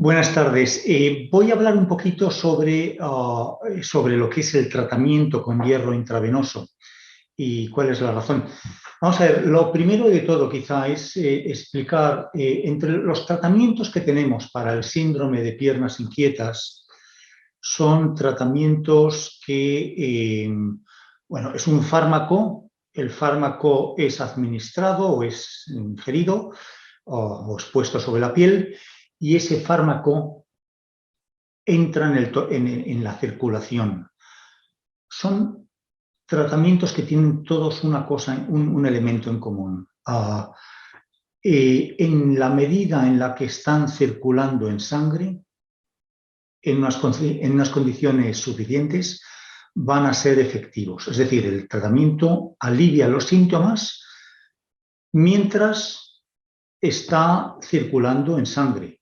Buenas tardes. Voy a hablar un poquito sobre lo que es el tratamiento con hierro intravenoso y cuál es la razón. Vamos a ver, lo primero de todo quizá es explicar entre los tratamientos que tenemos para el síndrome de piernas inquietas. Son tratamientos que, bueno, es un fármaco, el fármaco es administrado o es ingerido o expuesto sobre la piel, y ese fármaco entra en la circulación. Son tratamientos que tienen todos una cosa, un elemento en común. En la medida en la que están circulando en sangre, en unas condiciones suficientes, van a ser efectivos. Es decir, el tratamiento alivia los síntomas mientras está circulando en sangre.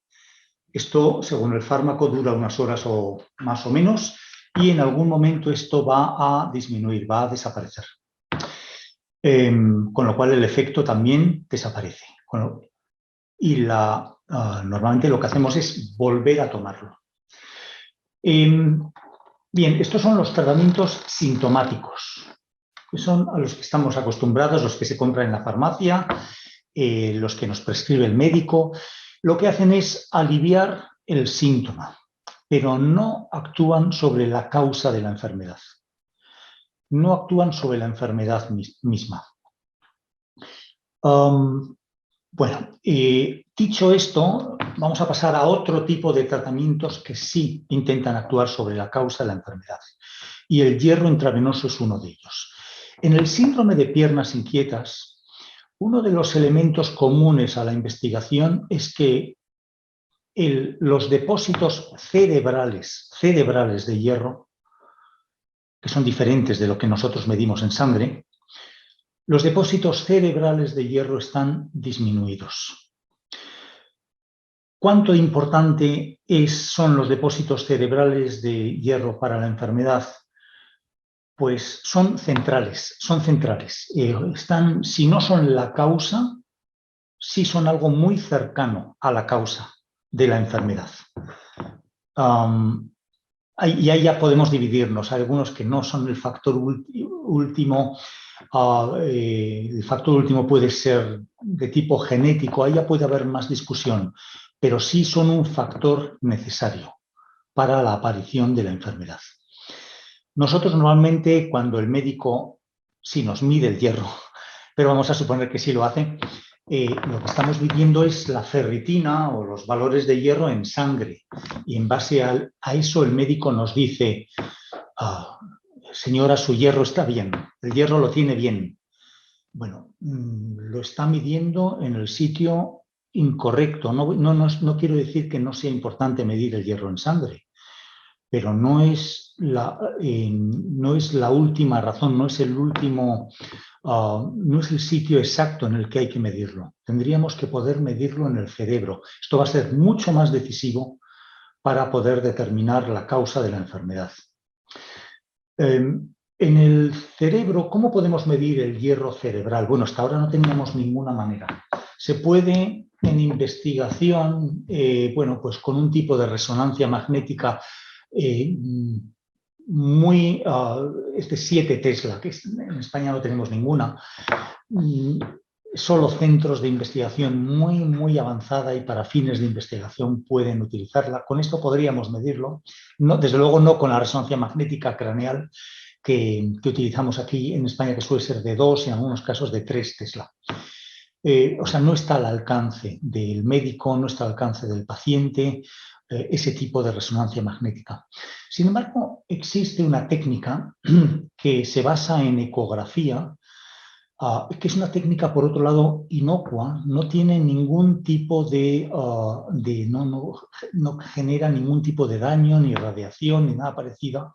Esto, según el fármaco, dura unas horas o más o menos, y en algún momento esto va a disminuir, va a desaparecer. Con lo cual el efecto también desaparece. Y normalmente lo que hacemos es volver a tomarlo. Bien, estos son los tratamientos sintomáticos, que son a los que estamos acostumbrados, los que se compran en la farmacia, los que nos prescribe el médico. Lo que hacen es aliviar el síntoma, pero no actúan sobre la causa de la enfermedad. No actúan sobre la enfermedad misma. Bueno, dicho esto, vamos a pasar a otro tipo de tratamientos que sí intentan actuar sobre la causa de la enfermedad. Y el hierro intravenoso es uno de ellos. En el síndrome de piernas inquietas, uno de los elementos comunes a la investigación es que los depósitos cerebrales de hierro, que son diferentes de lo que nosotros medimos en sangre, los depósitos cerebrales de hierro están disminuidos. ¿Cuánto importante son los depósitos cerebrales de hierro para la enfermedad? Pues son centrales. Si no son la causa, sí son algo muy cercano a la causa de la enfermedad. Y ahí ya podemos dividirnos. Hay algunos que no son el factor último. El factor último puede ser de tipo genético. Ahí ya puede haber más discusión. Pero sí son un factor necesario para la aparición de la enfermedad. Nosotros normalmente cuando el médico sí nos mide el hierro, pero vamos a suponer que sí lo hace, lo que estamos midiendo es la ferritina o los valores de hierro en sangre. Y en base a eso el médico nos dice, señora, su hierro está bien, el hierro lo tiene bien. Bueno, lo está midiendo en el sitio incorrecto. No quiero decir que no sea importante medir el hierro en sangre, pero no es la última razón, no es el sitio exacto en el que hay que medirlo. Tendríamos que poder medirlo en el cerebro. Esto va a ser mucho más decisivo para poder determinar la causa de la enfermedad. En el cerebro, ¿cómo podemos medir el hierro cerebral? Bueno, hasta ahora no teníamos ninguna manera. Se puede, en investigación, bueno, pues con un tipo de resonancia magnética muy, 7 Tesla, que en España no tenemos ninguna, solo centros de investigación muy, muy avanzada y para fines de investigación pueden utilizarla. Con esto podríamos medirlo, desde luego no con la resonancia magnética craneal que utilizamos aquí en España, que suele ser de 2 y en algunos casos de 3 Tesla. O sea, no está al alcance del médico, no está al alcance del paciente, ese tipo de resonancia magnética. Sin embargo, existe una técnica que se basa en ecografía, que es una técnica, por otro lado, inocua, no tiene ningún tipo no genera ningún tipo de daño, ni radiación, ni nada parecido,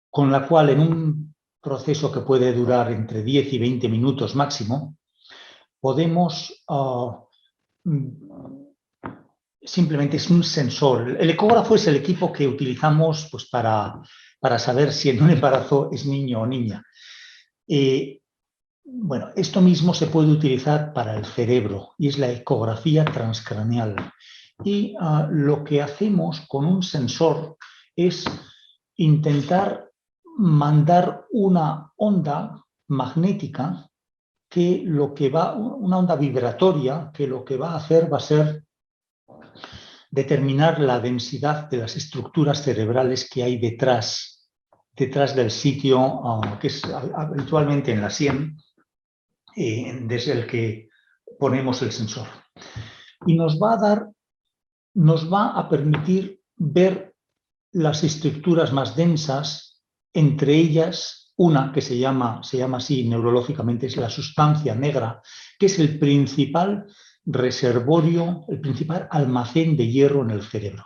con la cual en un proceso que puede durar entre 10 y 20 minutos máximo, podemos simplemente es un sensor. El ecógrafo es el equipo que utilizamos pues, para saber si en un embarazo es niño o niña. Bueno, esto mismo se puede utilizar para el cerebro y es la ecografía transcraneal. y lo que hacemos con un sensor es intentar mandar una onda magnética una onda vibratoria, que lo que va a hacer va a ser determinar la densidad de las estructuras cerebrales que hay detrás del sitio que es habitualmente en la sien, desde el que ponemos el sensor. Y nos va a permitir ver las estructuras más densas, entre ellas una que se llama así neurológicamente, es la sustancia negra, que es el principal reservorio, el principal almacén de hierro en el cerebro.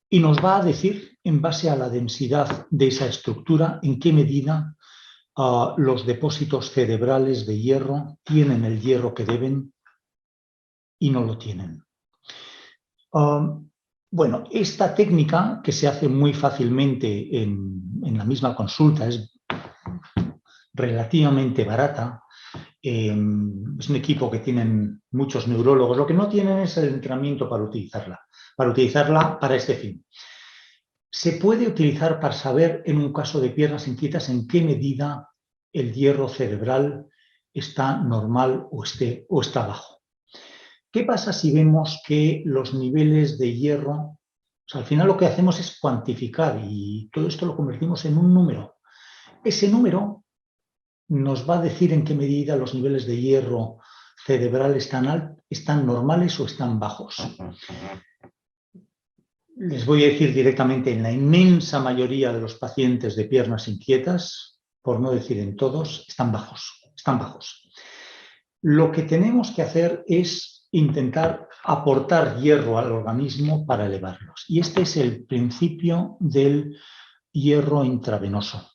Y nos va a decir, en base a la densidad de esa estructura, en qué medida los depósitos cerebrales de hierro tienen el hierro que deben y no lo tienen. Bueno, esta técnica, que se hace muy fácilmente en la misma consulta, es relativamente barata. Es un equipo que tienen muchos neurólogos. Lo que no tienen es el entrenamiento para utilizarla para este fin. Se puede utilizar para saber, en un caso de piernas inquietas, en qué medida el hierro cerebral está normal o está bajo. ¿Qué pasa si vemos que los niveles de hierro, al final lo que hacemos es cuantificar y todo esto lo convertimos en un número? Ese número nos va a decir en qué medida los niveles de hierro cerebral están normales o están bajos. Les voy a decir directamente, en la inmensa mayoría de los pacientes de piernas inquietas, por no decir en todos, están bajos. Lo que tenemos que hacer es intentar aportar hierro al organismo para elevarlos. Y este es el principio del hierro intravenoso.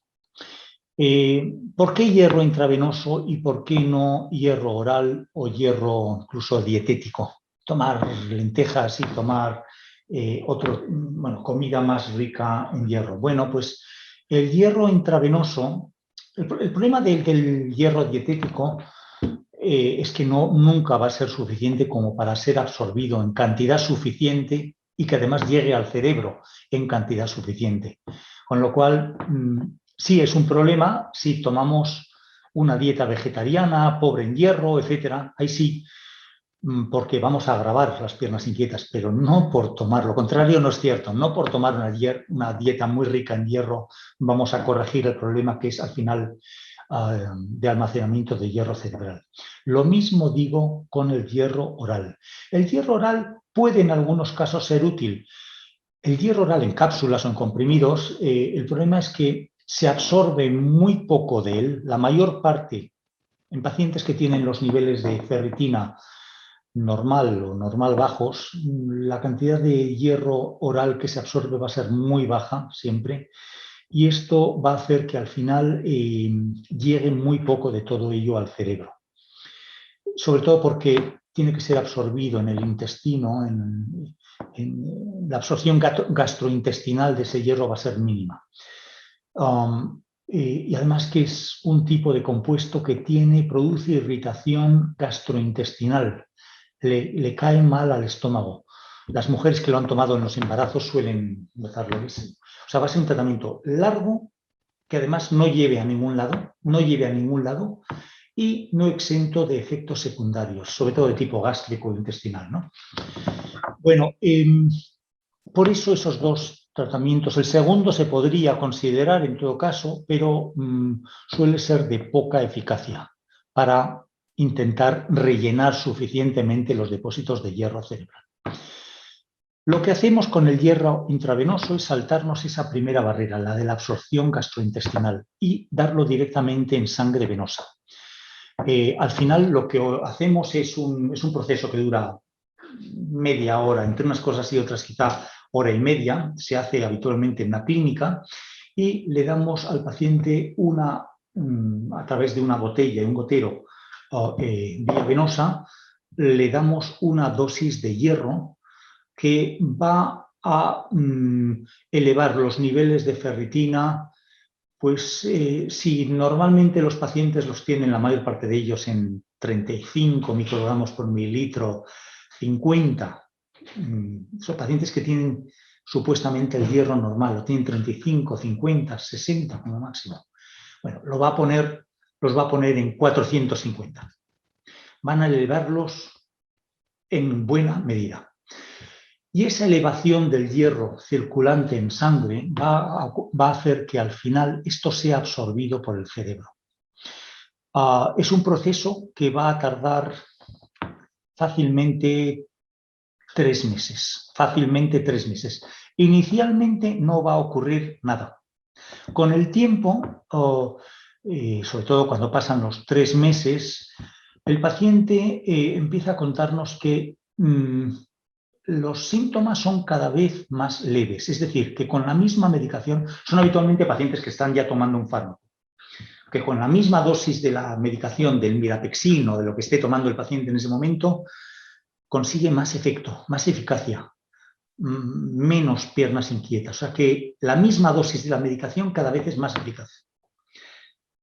¿Por qué hierro intravenoso y por qué no hierro oral o hierro incluso dietético? Tomar lentejas y tomar comida más rica en hierro. Bueno, pues el hierro intravenoso, el problema del hierro dietético es que nunca va a ser suficiente como para ser absorbido en cantidad suficiente y que además llegue al cerebro en cantidad suficiente. Con lo cual, sí es un problema si tomamos una dieta vegetariana, pobre en hierro, etcétera. Ahí sí, porque vamos a agravar las piernas inquietas, pero no por tomar. Lo contrario no es cierto. No por tomar una dieta muy rica en hierro vamos a corregir el problema que es al final de almacenamiento de hierro cerebral. Lo mismo digo con el hierro oral. El hierro oral puede en algunos casos ser útil. El hierro oral en cápsulas o en comprimidos, el problema es que se absorbe muy poco de él. La mayor parte, en pacientes que tienen los niveles de ferritina normal o normal bajos, la cantidad de hierro oral que se absorbe va a ser muy baja siempre. Y esto va a hacer que al final llegue muy poco de todo ello al cerebro. Sobre todo porque tiene que ser absorbido en el intestino, la absorción gastrointestinal de ese hierro va a ser mínima. Y además que es un tipo de compuesto que produce irritación gastrointestinal, le cae mal al estómago. Las mujeres que lo han tomado en los embarazos suelen notarlo. O sea, va a ser un tratamiento largo que además no lleve a ningún lado y no exento de efectos secundarios, sobre todo de tipo gástrico o intestinal, ¿no? Bueno, por eso esos dos tratamientos. El segundo se podría considerar en todo caso, pero suele ser de poca eficacia para intentar rellenar suficientemente los depósitos de hierro cerebral. Lo que hacemos con el hierro intravenoso es saltarnos esa primera barrera, la de la absorción gastrointestinal, y darlo directamente en sangre venosa. Al final lo que hacemos es un proceso que dura media hora, entre unas cosas y otras quizá hora y media, se hace habitualmente en una clínica y le damos al paciente a través de una botella y un gotero vía venosa, le damos una dosis de hierro que va a elevar los niveles de ferritina. Pues si normalmente los pacientes los tienen, la mayor parte de ellos, en 35 microgramos por mililitro, 50, son pacientes que tienen supuestamente el hierro normal, lo tienen 35, 50, 60 como máximo. Bueno, los va a poner en 450. Van a elevarlos en buena medida. Y esa elevación del hierro circulante en sangre va a hacer que al final esto sea absorbido por el cerebro. Es un proceso que va a tardar fácilmente 3 meses. Fácilmente 3 meses. Inicialmente no va a ocurrir nada. Con el tiempo, sobre todo cuando pasan los 3 meses, el paciente empieza a contarnos que los síntomas son cada vez más leves. Es decir, que con la misma medicación, son habitualmente pacientes que están ya tomando un fármaco, que con la misma dosis de la medicación, del Mirapexin o de lo que esté tomando el paciente en ese momento, consigue más efecto, más eficacia, menos piernas inquietas. O sea que la misma dosis de la medicación cada vez es más eficaz.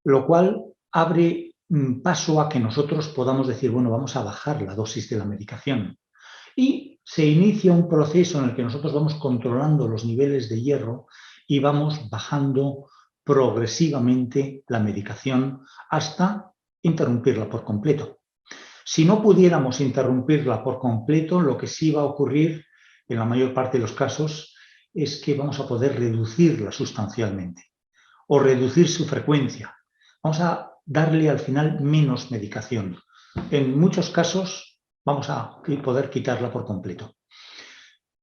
Lo cual abre paso a que nosotros podamos decir, bueno, vamos a bajar la dosis de la medicación. Y se inicia un proceso en el que nosotros vamos controlando los niveles de hierro y vamos bajando progresivamente la medicación hasta interrumpirla por completo. Si no pudiéramos interrumpirla por completo, lo que sí va a ocurrir en la mayor parte de los casos es que vamos a poder reducirla sustancialmente o reducir su frecuencia. Vamos a darle al final menos medicación. En muchos casos vamos a poder quitarla por completo.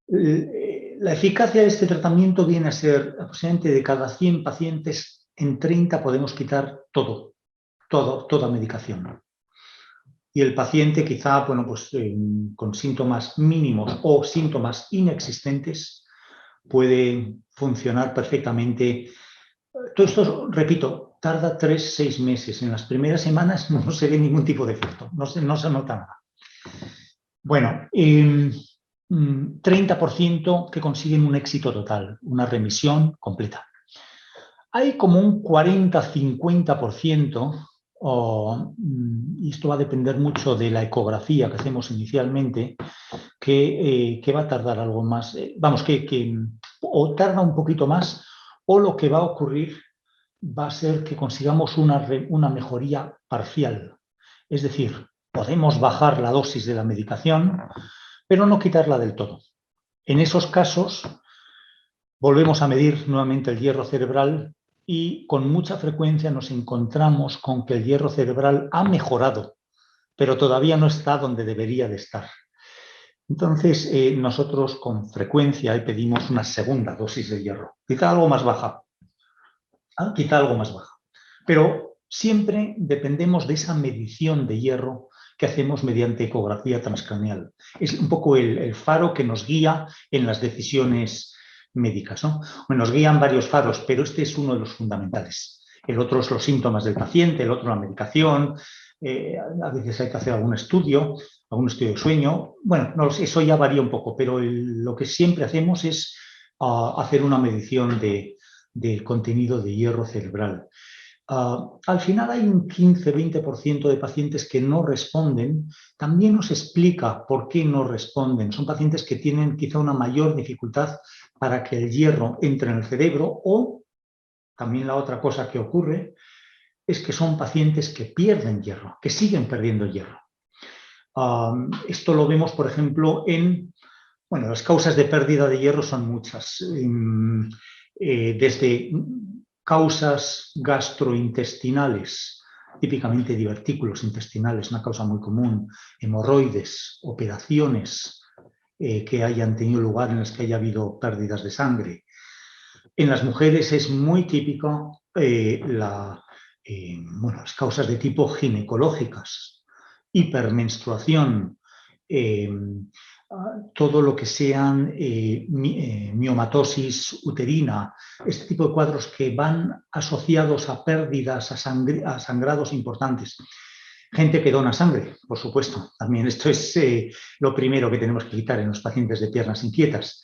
La eficacia de este tratamiento viene a ser aproximadamente de cada 100 pacientes, en 30 podemos quitar toda medicación. Y el paciente quizá, bueno, pues con síntomas mínimos o síntomas inexistentes puede funcionar perfectamente. Todo esto, repito, tarda 3-6 meses. En las primeras semanas no se ve ningún tipo de efecto, no se nota nada. Bueno, 30% que consiguen un éxito total, una remisión completa. Hay como un 40-50%, y esto va a depender mucho de la ecografía que hacemos inicialmente, que va a tardar algo más, vamos, que o tarda un poquito más, o lo que va a ocurrir va a ser que consigamos una mejoría parcial. Es decir, podemos bajar la dosis de la medicación, pero no quitarla del todo. En esos casos, volvemos a medir nuevamente el hierro cerebral y con mucha frecuencia nos encontramos con que el hierro cerebral ha mejorado, pero todavía no está donde debería de estar. Entonces, nosotros con frecuencia le pedimos una segunda dosis de hierro, quizá algo más baja, pero siempre dependemos de esa medición de hierro que hacemos mediante ecografía transcraneal. Es un poco el faro que nos guía en las decisiones médicas, ¿no? Bueno, nos guían varios faros, pero este es uno de los fundamentales. El otro es los síntomas del paciente, el otro la medicación, a veces hay que hacer algún estudio de sueño. Bueno, no, eso ya varía un poco, pero lo que siempre hacemos es hacer una medición del contenido de hierro cerebral. Al final hay un 15-20% de pacientes que no responden. También nos explica por qué no responden. Son pacientes que tienen quizá una mayor dificultad para que el hierro entre en el cerebro, o también la otra cosa que ocurre es que son pacientes que pierden hierro, que siguen perdiendo hierro. Esto lo vemos, por ejemplo, bueno, las causas de pérdida de hierro son muchas. Desde causas gastrointestinales, típicamente divertículos intestinales, una causa muy común, hemorroides, operaciones que hayan tenido lugar en las que haya habido pérdidas de sangre. En las mujeres es muy típico las causas de tipo ginecológicas, hipermenstruación, todo lo que sean miomatosis uterina, este tipo de cuadros que van asociados a pérdidas, a sangrados importantes. Gente que dona sangre, por supuesto. También esto es lo primero que tenemos que quitar en los pacientes de piernas inquietas.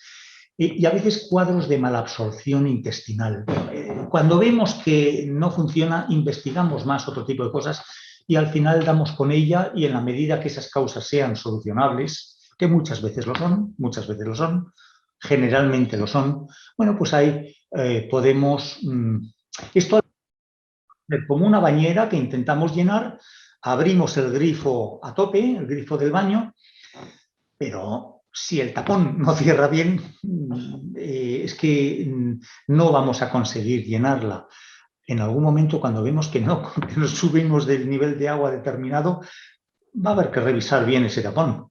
Y a veces cuadros de malabsorción intestinal. Cuando vemos que no funciona, investigamos más otro tipo de cosas y al final damos con ella, y en la medida que esas causas sean solucionables, que muchas veces lo son, generalmente lo son, bueno, pues ahí podemos... esto es como una bañera que intentamos llenar, abrimos el grifo a tope, el grifo del baño, pero si el tapón no cierra bien, es que no vamos a conseguir llenarla. En algún momento, cuando vemos que no, que nos subimos del nivel de agua determinado, va a haber que revisar bien ese tapón.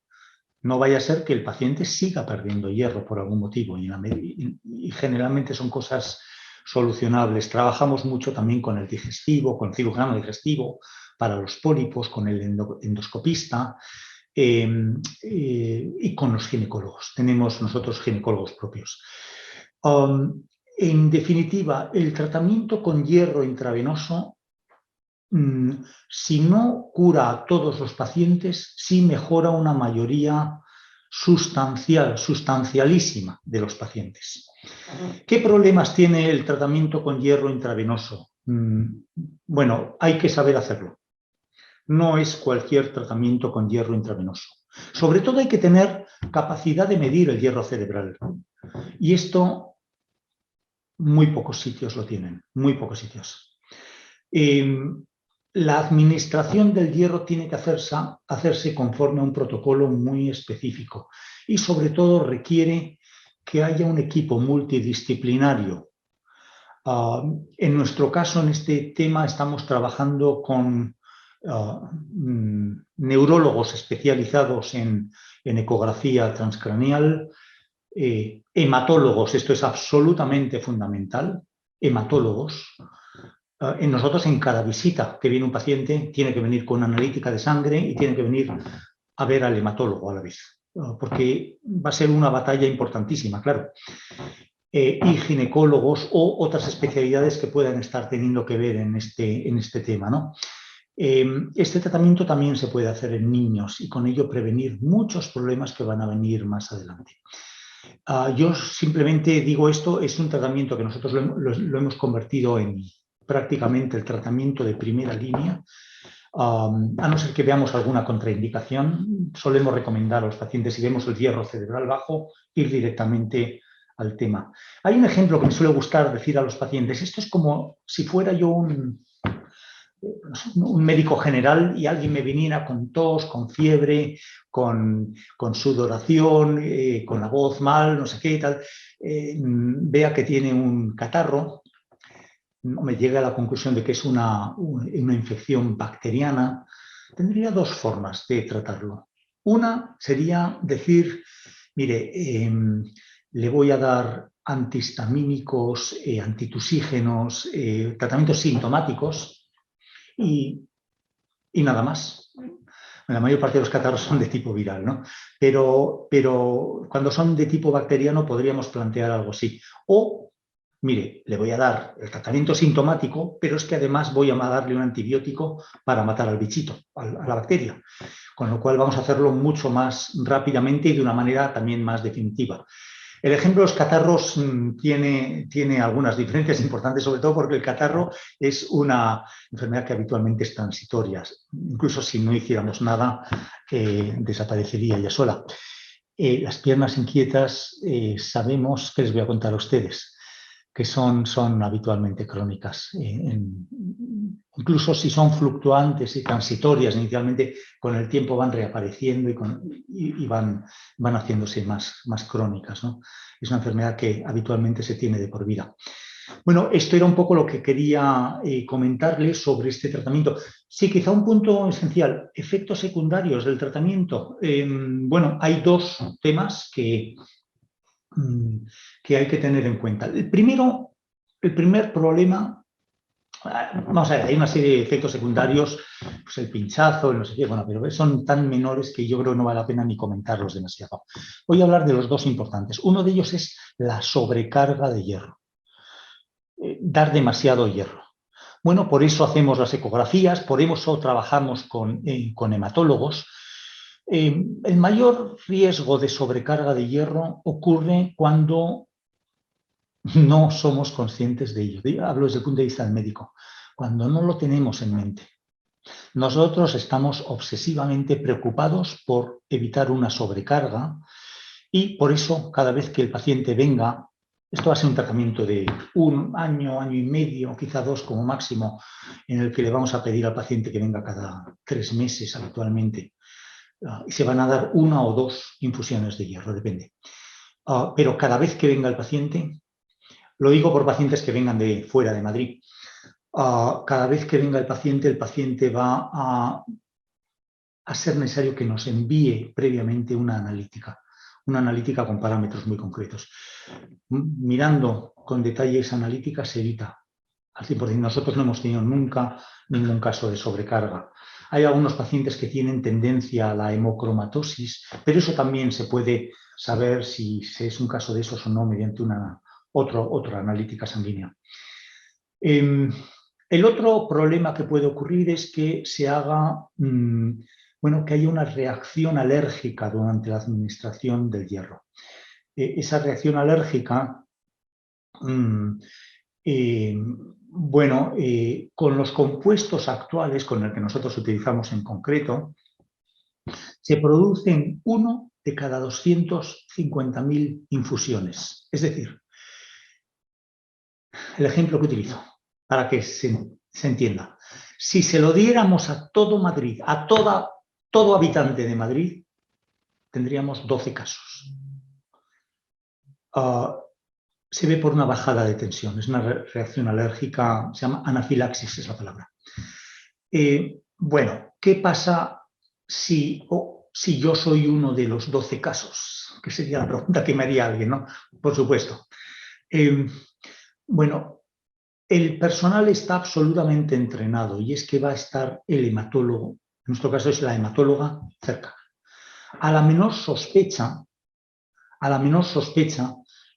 No vaya a ser que el paciente siga perdiendo hierro por algún motivo y generalmente son cosas solucionables. Trabajamos mucho también con el digestivo, con el cirujano digestivo, para los pólipos, con el endoscopista y con los ginecólogos. Tenemos nosotros ginecólogos propios. En definitiva, el tratamiento con hierro intravenoso, si no cura a todos los pacientes, sí mejora una mayoría sustancialísima de los pacientes. ¿Qué problemas tiene el tratamiento con hierro intravenoso? Bueno, hay que saber hacerlo. No es cualquier tratamiento con hierro intravenoso. Sobre todo hay que tener capacidad de medir el hierro cerebral. Y esto muy pocos sitios lo tienen, muy pocos sitios. La administración del hierro tiene que hacerse conforme a un protocolo muy específico y sobre todo requiere que haya un equipo multidisciplinario. En nuestro caso, en este tema, estamos trabajando con neurólogos especializados en ecografía transcraneal, hematólogos, esto es absolutamente fundamental, hematólogos. Nosotros en cada visita que viene un paciente tiene que venir con una analítica de sangre y tiene que venir a ver al hematólogo a la vez, porque va a ser una batalla importantísima, claro. Y ginecólogos o otras especialidades que puedan estar teniendo que ver en este tema, ¿no? Este tratamiento también se puede hacer en niños y con ello prevenir muchos problemas que van a venir más adelante. Yo simplemente digo esto, es un tratamiento que nosotros lo hemos convertido en prácticamente el tratamiento de primera línea. A no ser que veamos alguna contraindicación, solemos recomendar a los pacientes, si vemos el hierro cerebral bajo, ir directamente al tema. Hay un ejemplo que me suele gustar decir a los pacientes, esto es como si fuera yo un médico general y alguien me viniera con tos, con fiebre, con sudoración, con la voz mal, no sé qué y tal, vea que tiene un catarro, me llega a la conclusión de que es una infección bacteriana. Tendría dos formas de tratarlo. Una sería decir, mire, le voy a dar antihistamínicos, antitusígenos, tratamientos sintomáticos y nada más. La mayor parte de los catarros son de tipo viral, ¿no? Pero cuando son de tipo bacteriano podríamos plantear algo así. O, mire, le voy a dar el tratamiento sintomático, pero es que además voy a darle un antibiótico para matar al bichito, a la bacteria. Con lo cual vamos a hacerlo mucho más rápidamente y de una manera también más definitiva. El ejemplo de los catarros tiene algunas diferencias importantes, sobre todo porque el catarro es una enfermedad que habitualmente es transitoria. Incluso si no hiciéramos nada, desaparecería ella sola. Las piernas inquietas sabemos, que les voy a contar a ustedes, que son habitualmente crónicas. Incluso si son fluctuantes y transitorias inicialmente, con el tiempo van reapareciendo y van haciéndose más crónicas, ¿no? Es una enfermedad que habitualmente se tiene de por vida. Bueno, esto era un poco lo que quería comentarles sobre este tratamiento. Sí, quizá un punto esencial, efectos secundarios del tratamiento. Bueno, hay dos temas que hay que tener en cuenta. El primer problema, vamos a ver, hay una serie de efectos secundarios, pues el pinchazo, el no sé qué, bueno, pero son tan menores que yo creo que no vale la pena ni comentarlos demasiado. Voy a hablar de los dos importantes. Uno de ellos es la sobrecarga de hierro. Dar demasiado hierro. Bueno, por eso hacemos las ecografías, por eso trabajamos con hematólogos. El mayor riesgo de sobrecarga de hierro ocurre cuando no somos conscientes de ello. Hablo desde el punto de vista del médico. Cuando no lo tenemos en mente. Nosotros estamos obsesivamente preocupados por evitar una sobrecarga y por eso cada vez que el paciente venga, esto va a ser un tratamiento de 1 año, año y medio, quizá 2 como máximo, en el que le vamos a pedir al paciente que venga cada 3 meses habitualmente. Y se van a dar 1 o 2 infusiones de hierro, depende. Pero cada vez que venga el paciente, lo digo por pacientes que vengan de fuera de Madrid, cada vez que venga el paciente va a ser necesario que nos envíe previamente una analítica con parámetros muy concretos. Mirando con detalle esa analítica se evita al 100%. Nosotros no hemos tenido nunca ningún caso de sobrecarga. Hay algunos pacientes que tienen tendencia a la hemocromatosis, pero eso también se puede saber si es un caso de esos o no mediante otra analítica sanguínea. El otro problema que puede ocurrir es que se haga, que haya una reacción alérgica durante la administración del hierro. Esa reacción alérgica, con los compuestos actuales, con el que nosotros utilizamos en concreto, se producen 1 de cada 250.000 infusiones. Es decir, el ejemplo que utilizo, para que se entienda. Si se lo diéramos a todo Madrid, a todo habitante de Madrid, tendríamos 12 casos. Se ve por una bajada de tensión, es una reacción alérgica, se llama anafilaxis, es la palabra. ¿Qué pasa si yo soy uno de los 12 casos? Que sería la pregunta que me haría alguien, ¿no? Por supuesto. El personal está absolutamente entrenado y es que va a estar el hematólogo, en nuestro caso es la hematóloga, cerca. A la menor sospecha,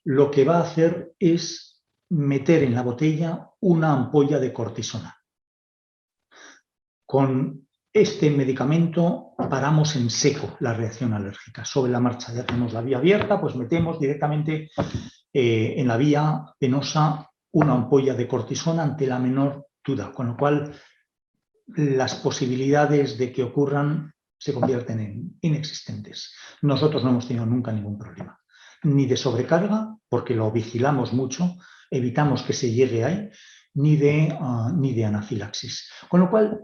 lo que va a hacer es meter en la botella una ampolla de cortisona. Con este medicamento paramos en seco la reacción alérgica. Sobre la marcha ya tenemos la vía abierta, pues metemos directamente en la vía venosa una ampolla de cortisona ante la menor duda, con lo cual las posibilidades de que ocurran se convierten en inexistentes. Nosotros no hemos tenido nunca ningún problema, ni de sobrecarga, porque lo vigilamos mucho, evitamos que se llegue ahí, ni de anafilaxis. Con lo cual,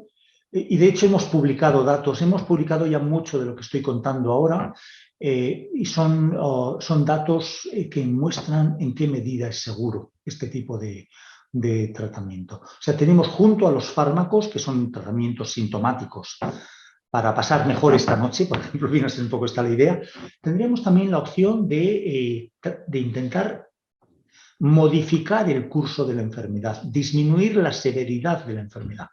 y de hecho hemos publicado datos, hemos publicado ya mucho de lo que estoy contando ahora, y son datos que muestran en qué medida es seguro este tipo de tratamiento. O sea, tenemos junto a los fármacos, que son tratamientos sintomáticos, para pasar mejor esta noche, por ejemplo, viene a ser un poco esta la idea, tendríamos también la opción de intentar modificar el curso de la enfermedad, disminuir la severidad de la enfermedad,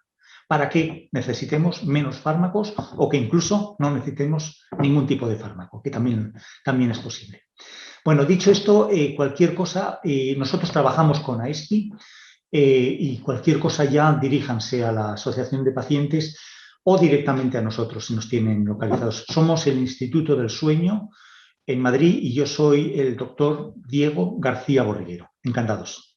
para que necesitemos menos fármacos o que incluso no necesitemos ningún tipo de fármaco, que también es posible. Bueno, dicho esto, cualquier cosa, nosotros trabajamos con AESPI y cualquier cosa ya diríjanse a la Asociación de Pacientes o directamente a nosotros si nos tienen localizados. Somos el Instituto del Sueño en Madrid y yo soy el doctor Diego García Borriguero. Encantados.